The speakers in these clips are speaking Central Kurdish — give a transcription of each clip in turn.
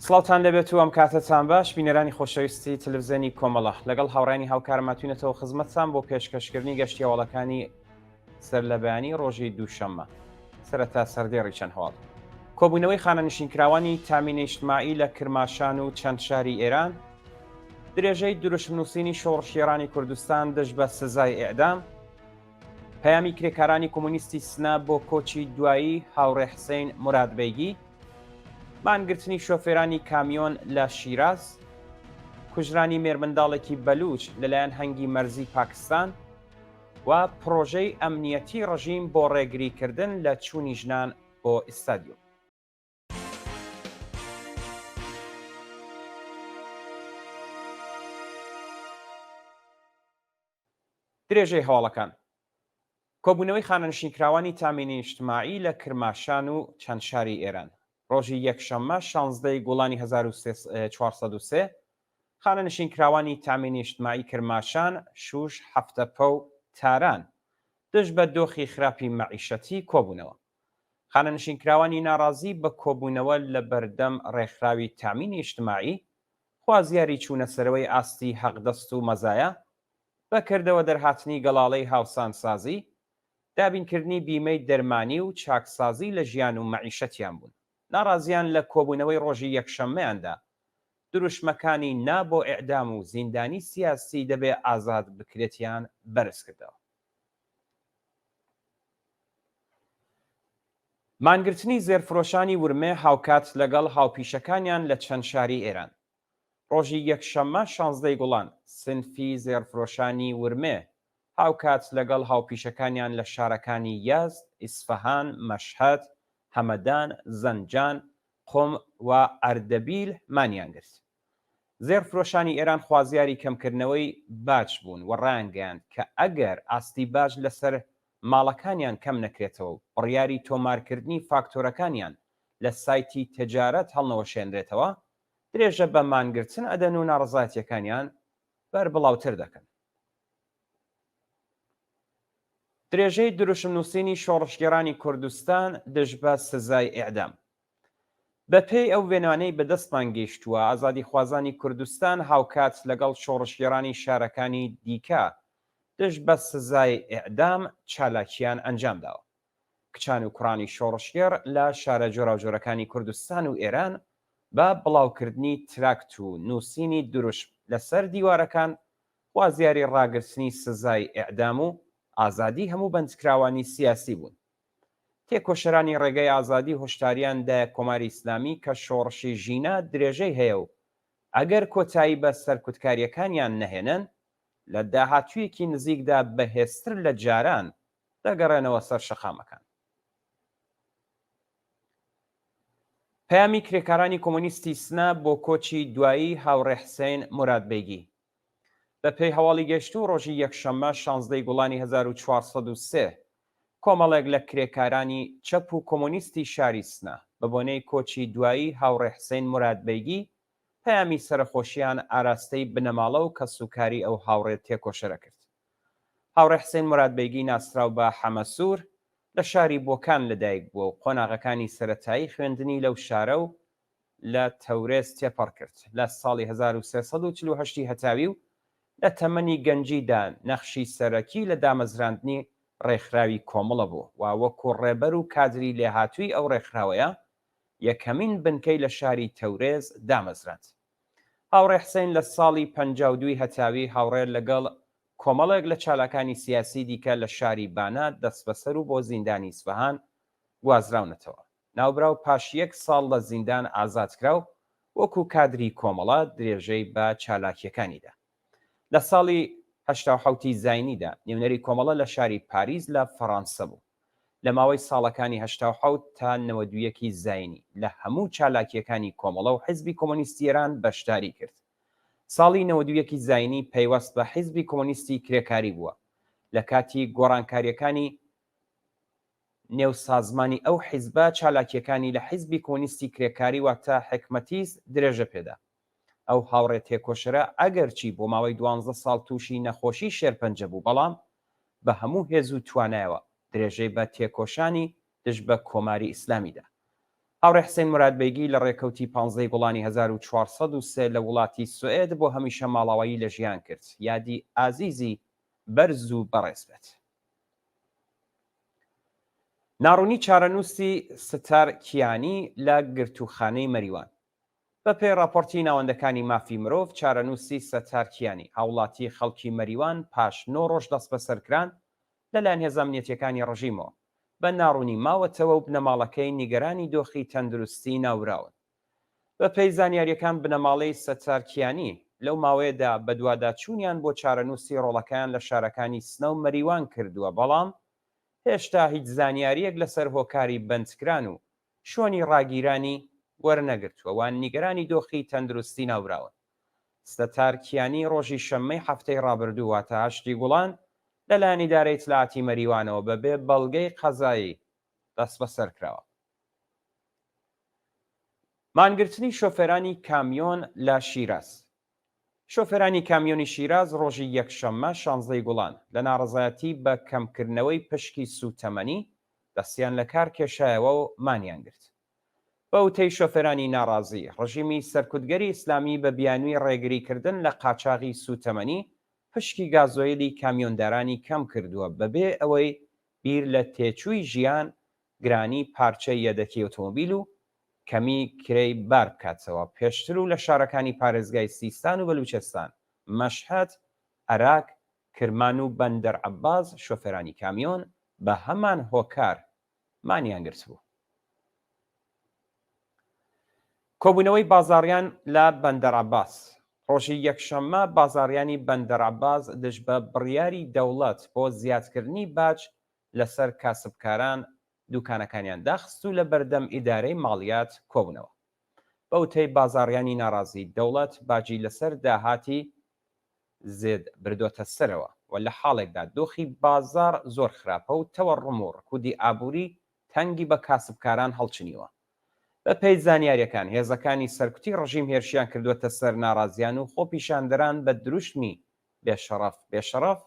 سڵاوتان لەبێت و ئەم کاتتان باش بینەرانی خۆشەویستی تلڤزیۆنی کۆمەڵە لەگەڵ هاوڕانی هاوکارماتوینەتەوە خزمەتتان بۆ پێشکەشکردنی گەشتیاوەڵەکانی سەر لە بەیانی ڕۆژی دووشەممە سەرەتا سەردێڕی چەند هەواڵ کۆبوونەوەی خانەنشینکراوانی تامینی ئیجتماعی لە کرماشان و چەند شاری ئێران درێژەی دروشمنووسینی شۆڕشێرانی کوردستان دەست بە سزای ئێعدام پەیامی کرێکارانی کۆمونیستی سنا بۆ کۆچی دوایی هاوڕێ حسین مرادبەیگی مانگرتنی شۆفێرانی کامیۆن لە شیراز کوژرانی مێرمنداڵێکی بەلوچ لەلایەن هەنگی مەرزی پاکستان و پرۆژەی ئەمنیەتی ڕژیم بۆ ڕێگریکردن لە چوونی ژنان بۆ ئیستادیۆ. درێژەی هەواڵەکان کۆبوونەوەی خانەنشینکراوانی تامینی ئیجتماعی لە کرماشان و چەند شاری ئێران ڕۆژی یەکشەممە 16 گوڵانی 1403 خانەنشینکراوانی تامینی ئیجتماعی کرماشان شوش هەفتەپە و تاران دژ بە دۆخی خراپی مەعیشەتی کۆبوونەوە. خانەنشینکراوانی ناڕازی بە کۆبوونەوە لە بەردەم ڕێکخراوی تامینی ئیجتماعی خوازیاری چوونەسەرەوەی ئاستی حەقدەست و مەزایە بەکردەوە دەرهاتنی گەڵاڵەی هاوسانسازی دابینکردنی بیمەی دەرمانی و چاکسازی لە ژیان و مەعیشەتیان بوون. ناڕازیان لە کۆبوونەوەی ڕۆژی یەکشەممەیاندا دروشمەکانی نا بۆ ئێعدام و زیندانی سیاسی دەبێ ئازاد بکرێتیان بەرز کردەوە. مانگرتنی زێرفرۆشانی ورمێ هاوکات لەگەڵ هاوپیشەکانیان لە چەند شاری ئێران ڕۆژی یەکشەممە 16 گوڵان سنفی زێرفرۆشانی ورمێ هاوکات لەگەڵ هاوپیشەکانیان لە شارەکانی یازد، ئیسفەهان، مەشهەد، هەمەدان، زەنجان، قۆم و ئەردەبیل مانیان گرت. زێرفرۆشانی ئێران خوازیاری کەمکردنەوەی باج بوون و ڕایانگەیاند کە ئەگەر ئاستی باج لەسەر ماڵەکانیان کەم نەکرێتەوە بڕیاری تۆمارکردنی فاکتۆرەکانیان لە سایتی تجارەت هەڵنەوەشێنرێتەوە درێژە بە مانگرتن ئەدەن و ناڕزایەتیەکانیان بەربڵاوتر دەکەن. درێژەی دروشمنووسینی شۆڕشگێرانی کوردستان دژ بە سزای ئێعدام بەپێی ئەو وێنانەی بەدەستمان گەیشتووە ئازادی خوازانی کوردستان هاوکات لەگەڵ شۆڕشگێرانی شارەکانی دیکە دژ بە سزای ئێعدام چالاکیان ئەنجامداوە. کچان و کوڕانی شۆڕشگێر لە شارە جۆراوجۆرەکانی کوردستان و ئێران بە بڵاوکردنی تراکت و نووسینی دروشم لەسەر دیوارەکان خوازیاری ڕاگررتنی سزای ئێعدام و ئازادی هەموو بەندکراوانی سیاسی بوون. تێکۆشەرانی ڕێگەی ئازادی هۆشداریاندا کۆماری ئیسلامی کە شۆڕشی ژینە درێژەی هەیە و ئەگەر کۆتایی بە سەرکوتکاریەکانیان نەهێنن لە داهاتوویەکی نزیکدا بەهێزتر لە جاران دەگەڕێنەوە سەر شەقامەکان. پەیامی کرێکارانی کۆمونیستی سنا بۆ کۆچی دوایی هاوڕێ حسین مرادبەیگی بەپێی هەواڵی گەشتوو ڕۆژی یەکشەممە 16 گوڵانی 1403 کۆمەڵێک لە کرێکارانی چەپ و کۆمونیستی شاری سنا بە بۆنەی کۆچی دوایی هاوڕێ حسین مرادبەیگی پەیامی سەرخۆشییان ئاراستەی بنەماڵە و کەسوکاری ئەو هاوڕێت تێکۆشەرە کرد. هاوڕێ حسین مرادبەیگی ناسراو بە حەمەسوور لە شاری بۆکان لەدایک بووە و قۆناغەکانی سەرەتایی خوێندنی لەو شارە و لە تەورێز تێپەڕ کرد. لە ساڵی 1348 هەتاوی و لە تەمەنی گەنجیدا نەخشی سەرەکی لە دامەزراندنی ڕێکخراوی کۆمەڵە بوو و وەکو ڕێبەر و کادری لێهاتووی ئەو ڕێکخراوەیە یەکەمین بنکەی لە شاری تەورێز دامەزراند. هاوڕێ حسین لە ساڵی 52 هەتاوی هاوڕێر لەگەڵ کۆمەڵێک لە چالاکانی سیاسی دیکە لە شاری بانا دەست بەسەر و بۆ زیندانی ئیسفەهان گوازراونەتەوە. ناوبراو پاش یەک ساڵ لە زیندان ئازادکراو وەکو کادری کۆمەڵە درێژەی بە چالاکیەکانیدا. لە ساڵی 1970 زاینیدا نێونەری کۆمەڵە لە شاری پاریز لە فەڕەنسا بوو. لە ماوەی ساڵەکانی 1970 تا 92 زاینی لە هەموو چالاکیەکانی کۆمەڵە و حیزبی کۆمۆنیستی ئێران بەشداری کرد. ساڵی 92 زاینی پەیوەست بە حیزبی کۆمۆنیستی کرێکاری بووە. لە کاتی گۆڕانکاریەکانی نێوسازمانی ئەو حیزبە چالاکیەکانی لە حیزبی کۆمۆنیستی کرێکاری واتە حکمەتیست درێژە پێدا. ئەو هاوڕێ تێکۆشەرە ئەگەرچی بۆ ماوەی 12 ساڵ تووشی نەخۆشی شێرپەنجە بوو بەڵام بە هەموو هێز و توانایەوە درێژەی بە تێکۆشانی دژ بە کۆماری ئیسلامیدا. هاوڕێ حسێن مورادبێگی لە ڕێکەوتی 15 گوڵانی 1403 لە وڵاتی سوئێد بۆ هەمیشە ماڵاوایی لە ژیان کرد. یادی ئازیزی بەرز و بەڕێز بێت. ناڕوونی چارەنووسی ستار کیانی لە گرتوخانەی مەریوان. بە پێی راپۆرتی ناوەندەکانی مافی مرۆڤ، چارەنووسی ستار کیانی هاوڵاتی خەڵکی مەریوان پاش 9 ڕۆژ دەست بەسەرکران لەلایەن هێزە ئەمنیەتیەکانی ڕژیمەوە بە ناڕوونی ماوەتەوە و بنەماڵەکەی نیگەرانی دۆخی تەندروستی ناوراون. بە پێی زانیاریەکان، بنەماڵەی ستار کیانی لەو ماوەیەدا بە دوواداچوونیان بۆ چارەنووسی ڕۆڵەکان لە شارەکانی سنە و مەریوان کردووە، بەڵام هێشتا هیچ زانیاریەک لەسەر هۆکاری بەندکران و شۆنی ڕاگیرانی وەرنەگرتووە، وان نیگەرانی دۆخی تەندروستی ناوراون. ستار کیانی ڕۆژی شەممەی هەفتەی ڕابردوو واتە 8 گوڵان لەلایەن ئیدارەی ئیتلاعاتی مەریوانەوە بەبێ بەڵگەی قەزایی دەست بەسەر کراوە. مانگرتنی شۆفێرانی کامیۆن لە شیراز. شۆفێرانی کامیۆنی شیراز ڕۆژی یەکشەممە 16 گوڵان لە ناڕەزایەتی بە کەمکردنەوەی پشکی سوتەمەنی دەستیان لە کار کێشایەوە و مانیان گرت. بە وتەی شۆفێرانی ناڕازی، ڕژیمی سەرکوتگەری ئیسلامی بە بیانووی ڕێگریکردن لە قاچاغی سوتەمەنی پشکی گازۆیلی کامیۆندارانی کەم کردووە بەبێ ئەوەی بیر لە تێچووی ژیان، گرانی پارچەی یەدەکی ئۆتۆمۆبیل و کەمی کرەی بار بکاتەوە. پێشتر و لە شارەکانی پارێزگای سیستان و بەلوچستان، مەشهەد، عێراق، کرمان و بەندەر عەباس شۆفێرانی کامیۆن بە هەمان هۆکار مانیان گرت بوو. کۆبوونەوەی بازاڕیان لە بەندەر عەباس. ڕۆژی یەکشەممە بازاڕیانی بەندەر عەباس دژ بە بڕیاری دەوڵەت بۆ زیادکردنی باج لەسەر کاسبکاران دوکانەکانیان داخست و لە بەردەم ئیدارەی ماڵیات کۆبوونەوە. بە وتەی بازاڕیانی ناڕازی، دەوڵەت باجی لەسەر داهاتی زێد بردۆتە سەرەوە و لە حاڵێکدا دۆخی بازار زۆر خراپە و تەوەڕم و ڕکودی ئابووری تەنگی بە کاسبکاران هەڵچنیوە. بە پێی زانیاریەکان، هێزەکانی سەرکوتی ڕژیم هێرشیان کردووەتە سەر ناڕازیان و خۆپیشاندەران بە دروشمی بێشەڕەف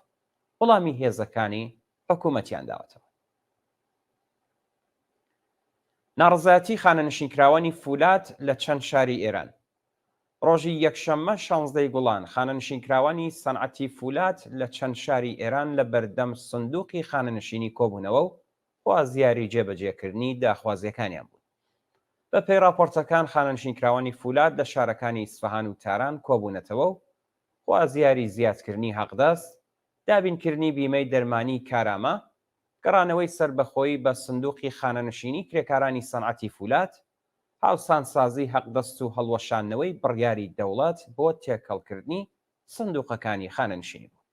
وەڵامی هێزەکانی حکوومەتیان داوەتەوە. ناڕزایەتی خانەنشینکراوانی فولاد لە چەند شاری ئێران. ڕۆژی یەکشەممە 16 گوڵان خانەنشینکراوانی سەنعەتی فولاد لە چەند شاری ئێران لە بەردەم سندوقی خانەنشینی کۆبوونەوە و خوازیاری جێبەجێکردنی داخوازیەکانیان بوون. بە پێی راپۆرتەکان، خانەنشینکراوانی فولاد لە شارەکانی ئیسفەهان و تاران کۆبوونەتەوە و خوازیاری زیادکردنی حەقدەست، دابینکردنی بیمەی دەرمانی کارامە، گەڕانەوەی سربەخۆیی بە سندوقی خانەنشینی کرێکارانی سەنعەتی فولاد، هاوسانسازی حەقدەست و هەڵوەشانەوەی بڕیاری دەوڵەت بۆ تێکەڵکردنی سندوقەکانی خانەنشینی بوو.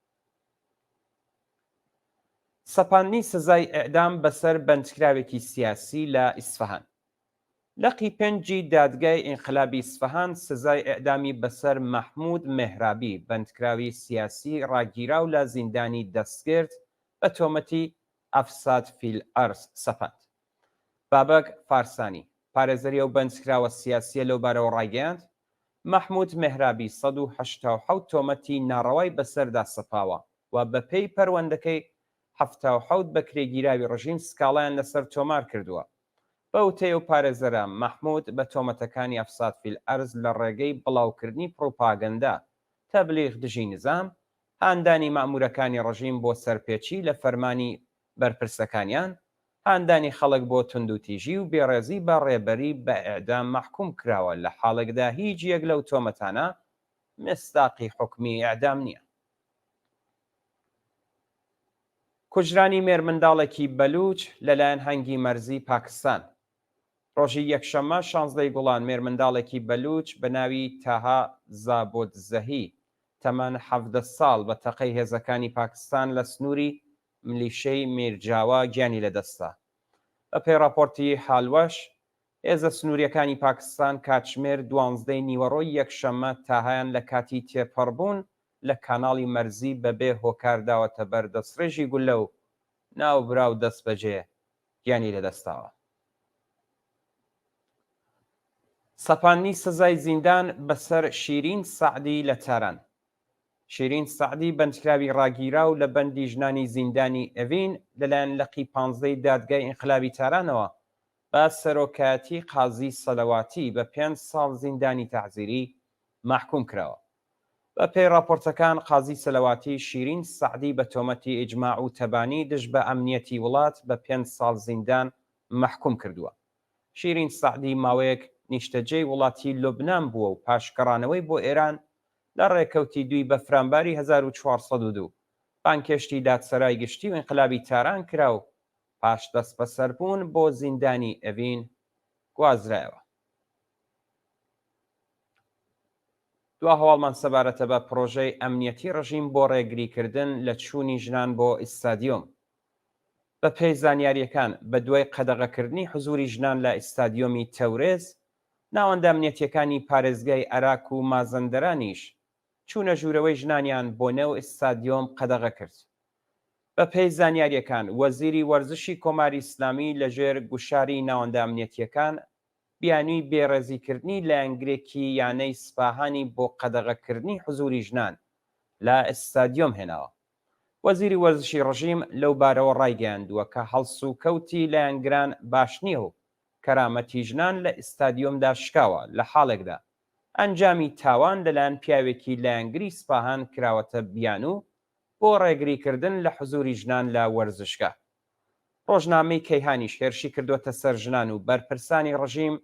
سەپاندنی سزای ئێعدام بەسەر بەندکراوێکی سیاسی لە ئیسفەهان. لە قیپەنجی دادگای ئینقلابی ئیسفەهان سزای ئێعدامی بەسەر مەحموود مێهرابی، بەندکراوی سیاسی ڕاگیراو لە زیندانی دەستگرت بە تۆمەتی ئەفساد فیل ئەرز سەپاند. بابەک فارسانی، پارێزەری ئەو بەندکراوە سیاسیە لەو بارەوە ڕاگەیاند مەحموود مێهرابی 187 تۆمەتی ناڕەوای بەسەردا سەپاوە و بە پێی پەروەندەکەی 77 بە کرێگیراوی ڕژیم سکاڵایان لەسەر تۆمار کردووە. بە وتەی ئەو پارێزەرە، مەحموود بە تۆمەتەکانی ئەفساد فیل ئەرز لە ڕێگەی بڵاوکردنی پڕۆپاگەندا، تەبلیغ دژی نزام، هاندانی مەئمورەکانی ڕژیم بۆ سەرپێچی لە فەرمانی بەرپرسەکانیان، هاندانی خەڵک بۆ توندوتیژی و بێڕێزی بە ڕێبەری بە ئێعدام مەحکوم کراوە، لە حاڵێکدا هیچ یەک لەو تۆمەتانە مستاقی حکمی ئێعدام نییە. کوژرانی مێرمنداڵێکی بەلوچ لەلایەن هەنگی مەرزی پاکستان. ڕۆژی یەکشەممە 16 گوڵان مێرمنداڵێکی بەلوچ بە ناوی تاها زابۆتزەهی تەمەن 17 ساڵ بە تەقەی هێزەکانی پاکستان لە سنووری ملیشەی میرجاوە گیانی لەدەستا. بە پێی راپۆرتی حالوەش، هێزە سنووریەکانی پاکستان کاتژمێر 12 نیوەڕۆی یەکشەممە تاهایان لە کاتی تێپەڕبوون لە کاناڵی مەرزی بەبێ هۆکار داوەتە بەر دەستڕێژی گولە و ناوبراو دەستبەجێ گیانی لەدەستاوە. سەپاندنی سزای زیندان بەسەر شیرین سەعدی لە تاران. شیرین سەعدی بەندکراوی ڕاگیراو لە بەندی ژنانی زیندانی ئەڤین لەلایەن لەقی 15 دادگای ئینقلابی تارانەوە بە سەرۆکایەتی قازی سەلەواتی بە 5 ساڵ زیندانی تەعزیری محکوم کراوە. بە پێی راپۆرتەکان قازی سەلەواتی شیرین سەعدی بە تۆمەتی ئیجماع و تەبانی دژ بە ئەمنیەتی وڵات بە 5 ساڵ زیندان محکوم کردووە. شیرین سەعدی ماوەیەک نیشتەجێی وڵاتی لوبنان بووە و پاشگەڕانەوەی بۆ ئێران لە ڕێکەوتی دوی بە فرانباری 1402 بانکێشتی دادسەرای گشتی و ئینقلابی تاران کرا و پاش دەست بەسەربوون بۆ زیندانی ئەڤین گوازرایەوە. دوا هەواڵمان سەبارەتە بە پرۆژەی ئەمنیەتی ڕژیم بۆ ڕێگریکردن لە چوونی ژنان بۆ ئیستادیۆم. بە پێی زانیاریەکان بە دوای قەدەغەکردنی حزوری ژنان لە ئیستادیۆمی تەورێز، ناوەندە ئەمنیەتیەکانی پارێزگای عێراق و مازەندەرانیش چوونە ژوورەوەی ژنانیان بۆ نێو ئیستادیۆم قەدەغە کرد. بە پێی زانیاریەکان وەزیری وەرزشی کۆماری ئیسلامی لەژێر گوشاری ناوەندە ئەمنیەتیەکان بیانووی بێڕێزیکردنی لایەنگرێکی یانەی سپاهانی بۆ قەدەغەکردنی حزوری ژنان لە ئیستادیۆم هێناوە. وەزیری وەرزشی ڕژیم لەو بارەوە ڕایگەیاندووە کە هەڵس و کەوتی لایەنگران باش نییە و کەرامەتی ژنان لە ئیستادیۆمدا شکاوە، لە حاڵێکدا ئەنجامی تاوان لەلایەن پیاوێکی لایەنگری سپاهان کراوەتە بیانوو بۆ ڕێگریکردن لە حزوری ژنان لە وەرزشگا. ڕۆژنامەی کەیهانیش هێرشی کردوتە سەر ژنان و بەرپرسانی ڕژیم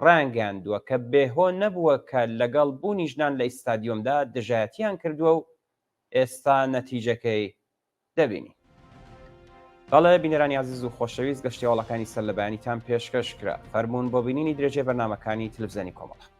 ڕانگەیاندووە کە بێهۆ نەبووە کە لەگەڵ بوونی ژنان لە ئیستادیۆمدا دژایەتیان کردووە و ئێستا نەتیجەکەی دەبینی. بەڵێ بینەرانی عەزیز و خۆشەویست، گەشتیاوەڵەکانی سەر لە بەیانیتان پێشکەش کرا. فەرموون بۆ بینینی درێژەی بەرنامەکانی تەلەڤیزیۆنی کۆمەڵە.